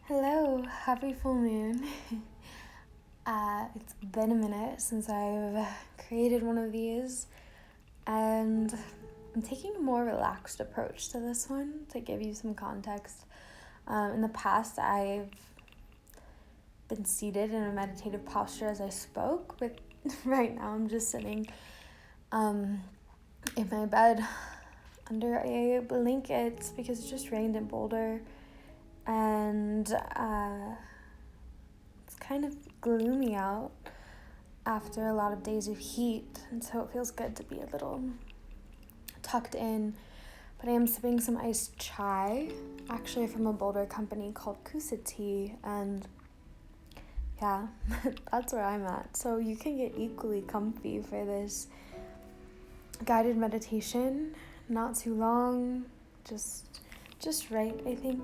Hello, happy full moon. It's been a minute since I've created one of these, and I'm taking a more relaxed approach to this one to give you some context. In the past, I've been seated in a meditative posture as I spoke, but right now I'm just sitting in my bed under a blanket because it just rained in Boulder, and it's kind of gloomy out after a lot of days of heat, and so it feels good to be a little tucked in. But I am sipping some iced chai, actually from a Boulder company called Cusa Tea, and yeah, that's where I'm at. So you can get equally comfy for this guided meditation. Not too long, just right, I think.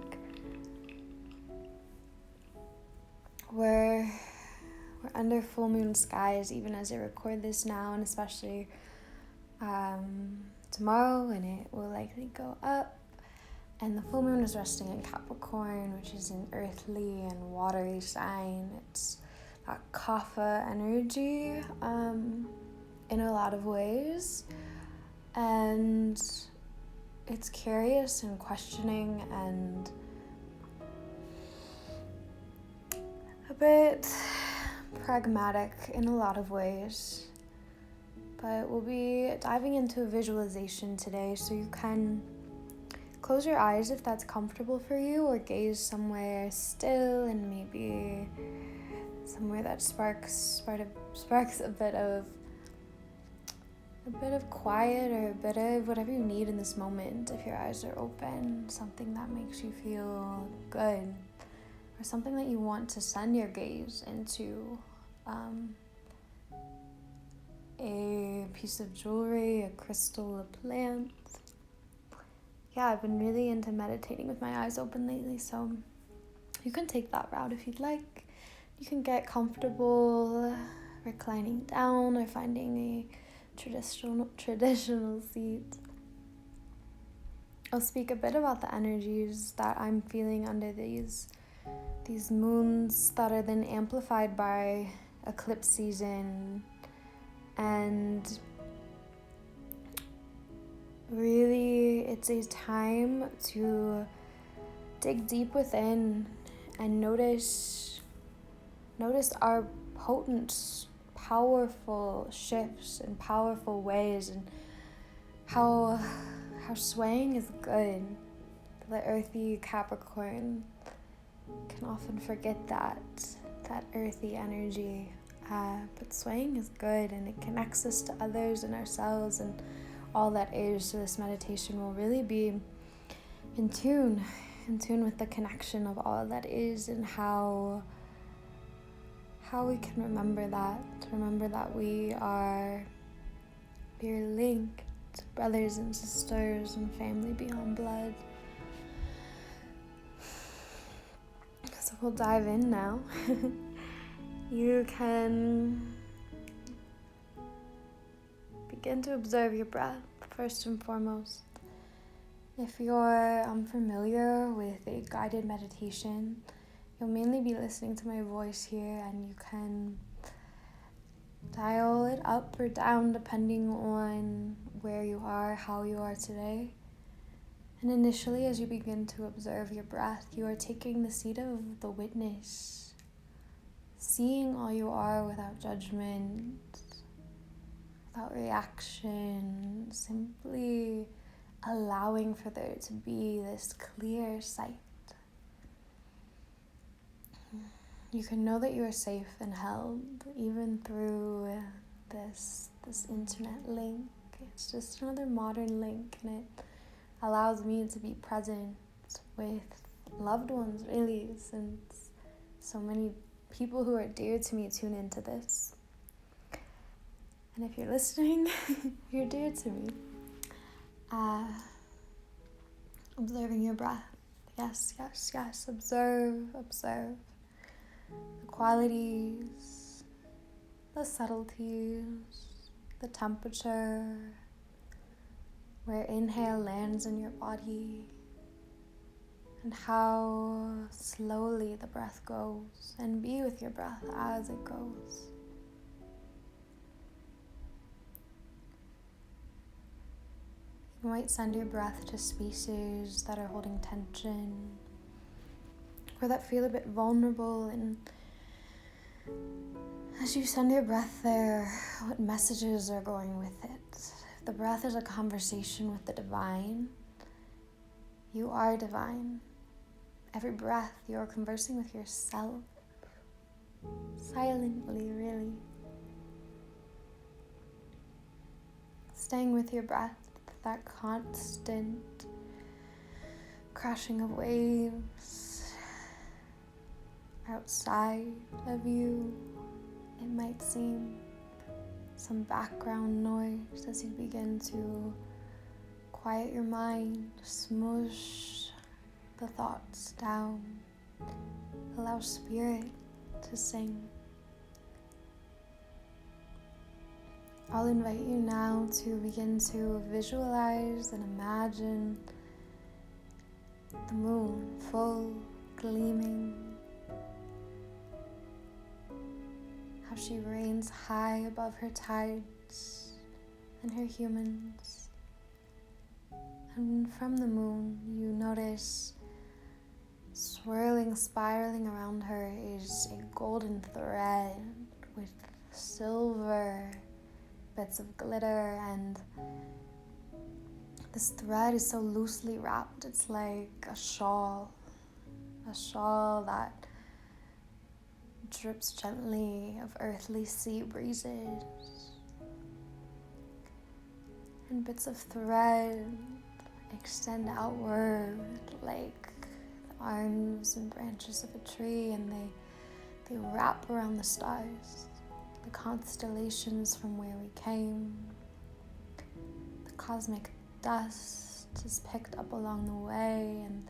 We're under full moon skies even as I record this now, and especially tomorrow, and it will likely go up. And the full moon is resting in Capricorn, which is an earthly and watery sign. It's that kapha energy in a lot of ways, and it's curious and questioning and a bit pragmatic in a lot of ways. But we'll be diving into a visualization today, so you can close your eyes if that's comfortable for you, or gaze somewhere still and maybe somewhere that sparks a bit of quiet, or a bit of whatever you need in this moment. If your eyes are open, something that makes you feel good, or something that you want to send your gaze into, a piece of jewelry, a crystal, a plant. Yeah, I've been really into meditating with my eyes open lately, so you can take that route if you'd like. You can get comfortable reclining down or finding a traditional seat. I'll speak a bit about the energies that I'm feeling under these moons that are then amplified by eclipse season, and really it's a time to dig deep within and notice our potent, powerful shifts and powerful ways, and how swaying is good. The earthy Capricorn can often forget that earthy energy, but swaying is good, and it connects us to others and ourselves and all that is. So this meditation will really be in tune with the connection of all that is, and how we can remember that we are linked, brothers and sisters and family beyond blood. So we'll dive in now. You can begin to observe your breath first and foremost. If you're unfamiliar with a guided meditation, you'll mainly be listening to my voice here, and you can dial it up or down depending on where you are, how you are today. And initially, as you begin to observe your breath, you are taking the seat of the witness, seeing all you are without judgment, without reaction, simply allowing for there to be this clear sight. You can know that you are safe and held even through this internet link. It's just another modern link, and it allows me to be present with loved ones, really, since so many people who are dear to me tune into this. And if you're listening, you're dear to me. Observing your breath. Yes. Observe the qualities, the subtleties, the temperature, where inhale lands in your body, and how slowly the breath goes, and be with your breath as it goes. You might send your breath to spaces that are holding tension or that feel a bit vulnerable, and as you send your breath there, what messages are going with it? If the breath is a conversation with the divine, you are divine. Every breath, you're conversing with yourself, silently, really. Staying with your breath, that constant crashing of waves outside of you. It might seem some background noise as you begin to quiet your mind, smush the thoughts down, allow spirit to sing. I'll invite you now to begin to visualize and imagine the moon full, gleaming, how she reigns high above her tides and her humans. And from the moon, you notice swirling, spiraling around her is a golden thread with silver bits of glitter, and this thread is so loosely wrapped, it's like a shawl that drips gently of earthly sea breezes, and bits of thread extend outward like the arms and branches of a tree, and they wrap around the stars, the constellations from where we came. The cosmic dust is picked up along the way, and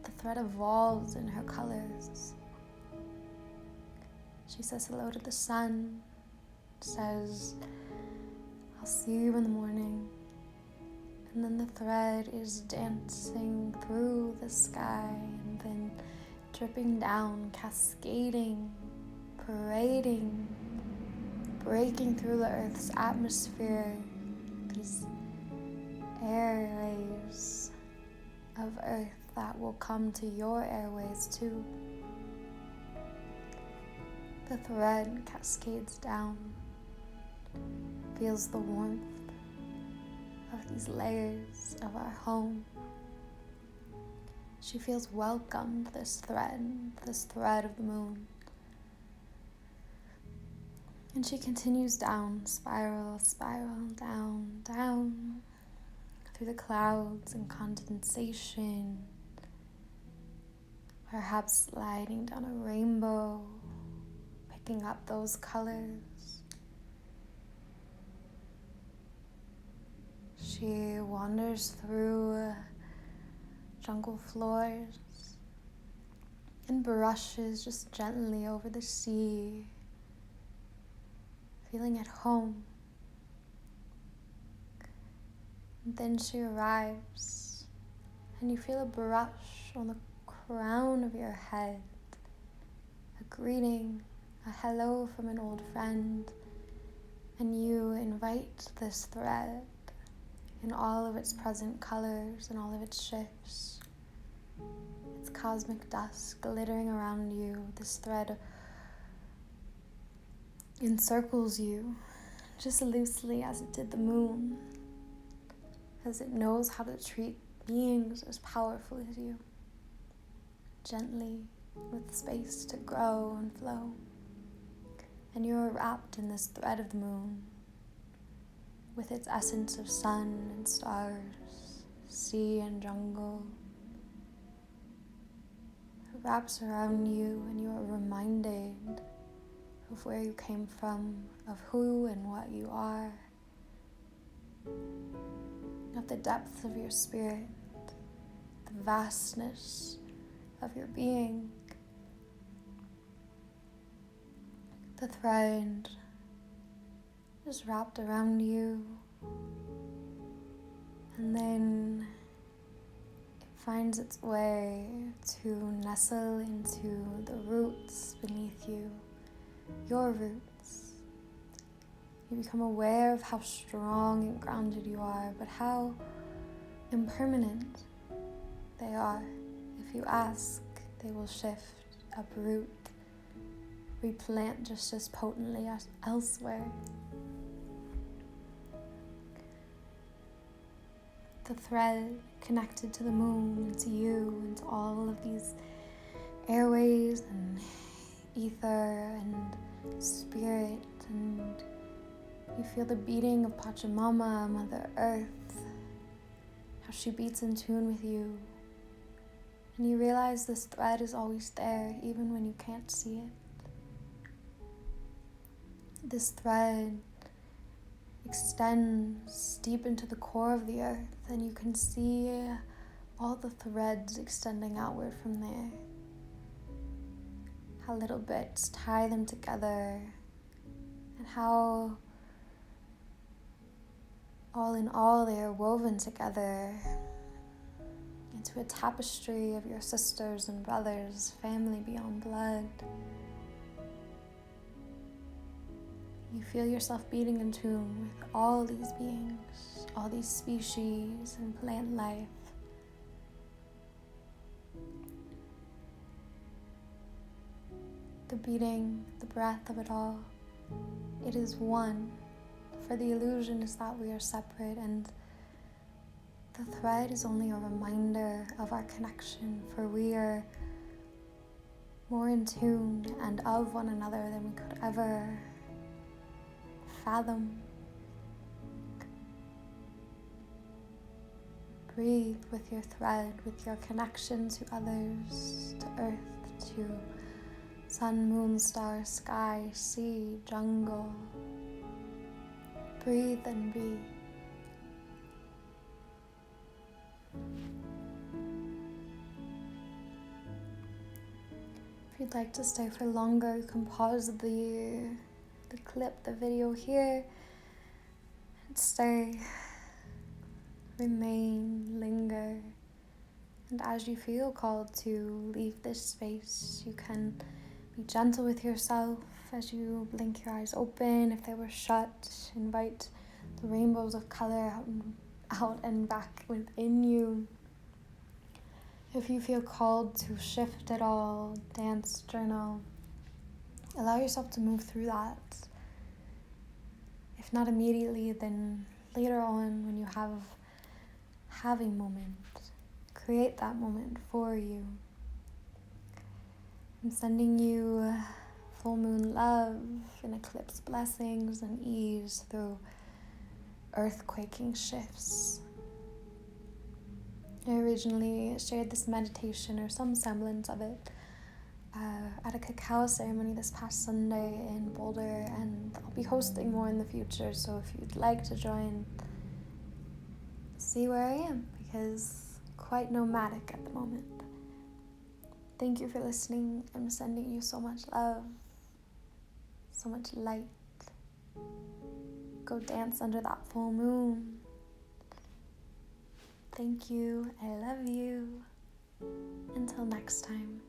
the thread evolves in her colors. She says hello to the sun, says, "I'll see you in the morning." And then the thread is dancing through the sky and then dripping down, cascading, parading, breaking through the earth's atmosphere, these airways of earth that will come to your airways too. The thread cascades down, feels the warmth of these layers of our home. She feels welcomed, this thread of the moon. And she continues down, spiral, down, down, through the clouds and condensation, perhaps sliding down a rainbow, picking up those colors. She wanders through jungle floors and brushes just gently over the sea, feeling at home. And then she arrives, and you feel a brush on the crown of your head, a greeting, a hello from an old friend, and you invite this thread in all of its present colors and all of its shifts. It's cosmic dust glittering around you. This thread encircles you just loosely as it did the moon, as it knows how to treat beings as powerful as you, gently, with space to grow and flow. And you are wrapped in this thread of the moon, with its essence of sun and stars, sea and jungle. It wraps around you, and you are reminded of where you came from, of who and what you are, of the depth of your spirit, the vastness of your being. The thread is wrapped around you, and then it finds its way to nestle into the roots beneath you, your roots. You become aware of how strong and grounded you are, but how impermanent they are. If you ask, they will shift, uproot, replant just as potently as elsewhere. The thread connected to the moon and to you and to all of these airways and ether and spirit, and you feel the beating of Pachamama, Mother Earth, how she beats in tune with you. And you realize this thread is always there, even when you can't see it. This thread extends deep into the core of the earth, and you can see all the threads extending outward from there. How little bits tie them together, and how all in all they are woven together into a tapestry of your sisters and brothers, family beyond blood. You feel yourself beating in tune with all these beings, all these species and plant life. The beating, the breath of it all, it is one. For the illusion is that we are separate, and the thread is only a reminder of our connection, for we are more in tune and of one another than we could ever fathom. Breathe with your thread, with your connection to others, to earth, to sun, moon, star, sky, sea, jungle. Breathe and be. If you'd like to stay for longer, you can pause the clip, the video here, and stay, remain, linger. And as you feel called to leave this space, you can be gentle with yourself as you blink your eyes open. If they were shut, invite the rainbows of color out and back within you. If you feel called to shift at all, dance, journal, allow yourself to move through that. If not immediately, then later on when you have a moment, create that moment for you. I'm sending you full moon love and eclipse blessings and ease through earthquaking shifts. I originally shared this meditation, or some semblance of it, at a Cacao ceremony this past Sunday in Boulder, and I'll be hosting more in the future, so if you'd like to join, see where I am, because quite nomadic at the moment. Thank you for listening. I'm sending you so much love, so much light. Go dance under that full moon. Thank you. I love you. Until next time.